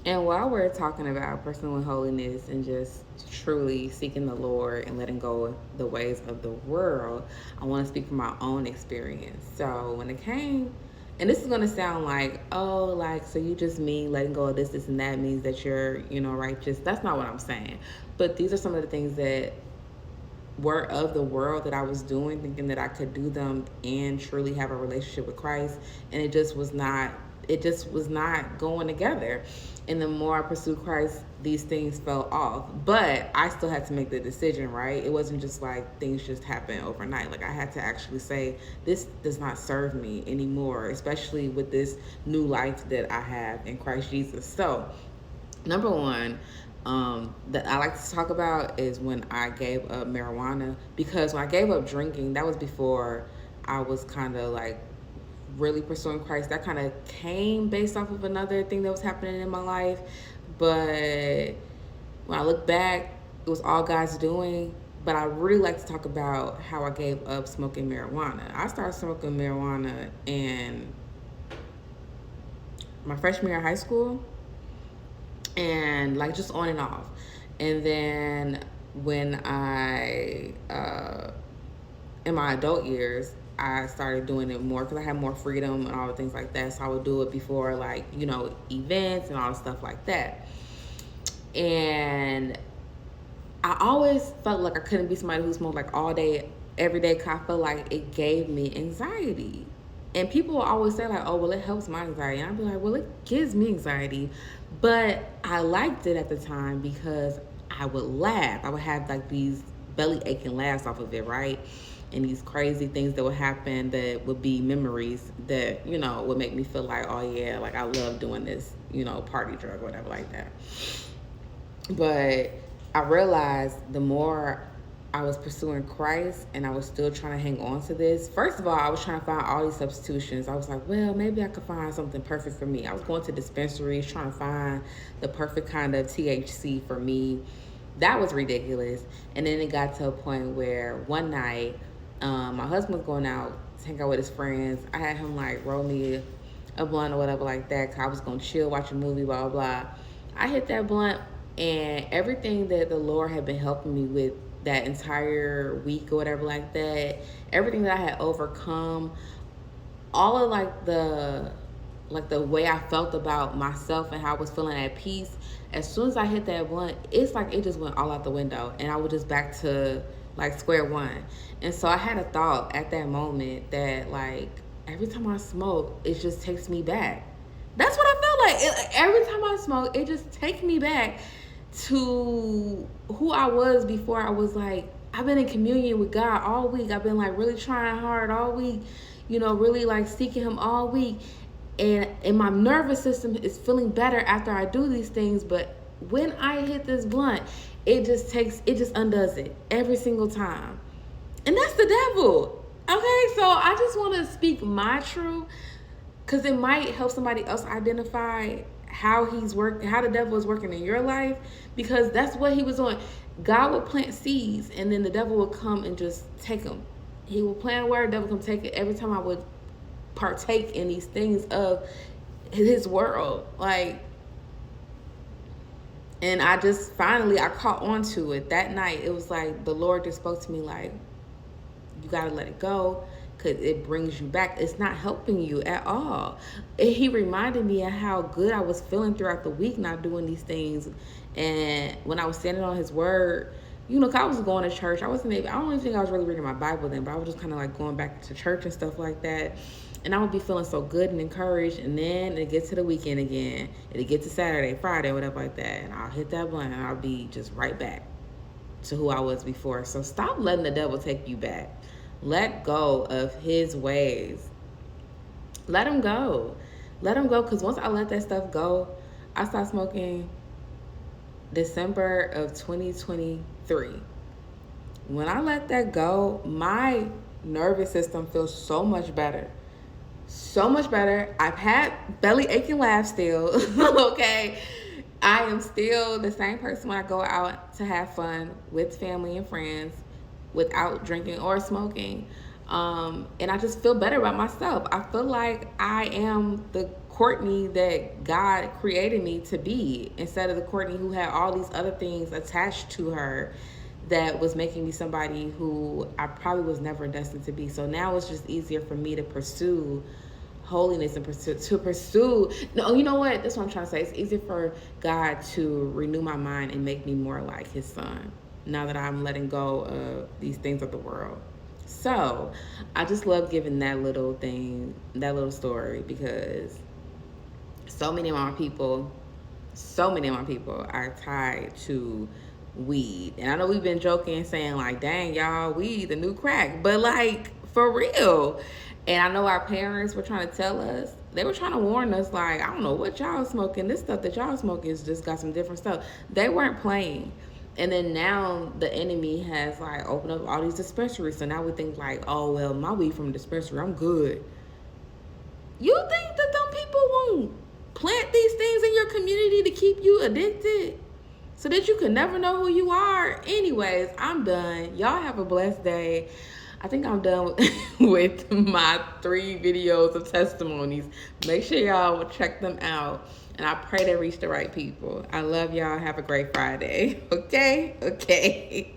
And while we're talking about pursuing holiness and just truly seeking the Lord and letting go of the ways of the world, I want to speak from my own experience. So when it came, and this is going to sound like, oh, like, so you just mean letting go of this, and that means that you're, righteous. That's not what I'm saying. But these are some of the things that were of the world that I was doing, thinking that I could do them and truly have a relationship with Christ, and it just was not going together. And the more I pursued Christ, these things fell off. But I still had to make the decision, right? It wasn't just like things just happened overnight. Like I had to actually say, this does not serve me anymore, especially with this new life that I have in Christ Jesus. So number one, that I like to talk about is when I gave up marijuana, because when I gave up drinking, that was before I was kind of like really pursuing Christ. That kind of came based off of another thing that was happening in my life. But when I look back, it was all God's doing. But I really like to talk about how I gave up smoking marijuana. I started smoking marijuana in my freshman year of high school, and like just on and off. And then when in my adult years, I started doing it more because I had more freedom and all the things like that. So I would do it before, like, events and all the stuff like that. And I always felt like I couldn't be somebody who smoked like all day, every day, because I felt like it gave me anxiety. And people will always say like, oh, well, it helps my anxiety. And I'd be like, well, it gives me anxiety. But I liked it at the time because I would laugh. I would have like these belly aching laughs off of it, right? And these crazy things that would happen that would be memories that, would make me feel like, oh yeah, like I love doing this, party drug or whatever like that. But I realized the more I was pursuing Christ and I was still trying to hang on to this. First of all, I was trying to find all these substitutions. I was like, well, maybe I could find something perfect for me. I was going to dispensaries trying to find the perfect kind of THC for me. That was ridiculous. And then it got to a point where one night, my husband was going out to hang out with his friends. I had him like roll me a blunt or whatever like that, 'cause I was going to chill, watch a movie, blah, blah, blah. I hit that blunt, and everything that the Lord had been helping me with that entire week or whatever like that, everything that I had overcome, all of like the way I felt about myself and how I was feeling at peace, as soon as I hit that blunt, it's like it just went all out the window, and I was just back to like square one. And so I had a thought at that moment that like every time I smoke, it just takes me back. That's what I felt like. Every time I smoke, it just takes me back to who I was before I was like, I've been in communion with God all week. I've been like really trying hard all week, really like seeking Him all week. And my nervous system is feeling better after I do these things. But when I hit this blunt, it just undoes it every single time. And that's the devil. Okay, so I just want to speak my truth, because it might help somebody else identify how how the devil is working in your life, because that's what he was doing. God would plant seeds, and then the devil would come and just take them. He would plant a word, the devil would come take it. Every time I would partake in these things of his world, like, and I just finally I caught on to it that night. It was like the Lord just spoke to me like, you got to let it go, because it brings you back. It's not helping you at all. He reminded me of how good I was feeling throughout the week not doing these things. And when I was standing on His word, 'cause I was going to church. I don't even think I was really reading my Bible then, but I was just kind of like going back to church and stuff like that. And I would be feeling so good and encouraged. And then it gets to the weekend again. It gets to Saturday, Friday, whatever like that. And I'll hit that blunt and I'll be just right back to who I was before. So stop letting the devil take you back. Let go of his ways. Let him go. Let him go, because once I let that stuff go, I stopped smoking December of 2023. When I let that go, my nervous system feels so much better. So much better. I've had belly aching laughs still, okay? I am still the same person when I go out to have fun with family and friends without drinking or smoking. And I just feel better about myself. I feel like I am the Courtney that God created me to be, instead of the Courtney who had all these other things attached to her that was making me somebody who I probably was never destined to be. So now it's just easier for me to pursue holiness and pursue. No, you know what? That's what I'm trying to say. It's easier for God to renew my mind and make me more like his son now that I'm letting go of these things of the world. So I just love giving that little thing, that little story, because so many of my people are tied to weed. And I know we've been joking saying like, dang, y'all, weed the new crack, but like for real. And I know our parents were trying to tell us, they were trying to warn us, like, I don't know what y'all smoking, this stuff that y'all smoking is just got some different stuff. They weren't playing. And then now the enemy has like opened up all these dispensaries, so now we think like, oh well, my weed from a dispensary, I'm good. You think that them people won't plant these things in your community to keep you addicted so that you can never know who you are? Anyways, I'm done. Y'all have a blessed day. I think I'm done with my 3 videos of testimonies. Make sure y'all check them out. And I pray they reach the right people. I love y'all. Have a great Friday. Okay? Okay.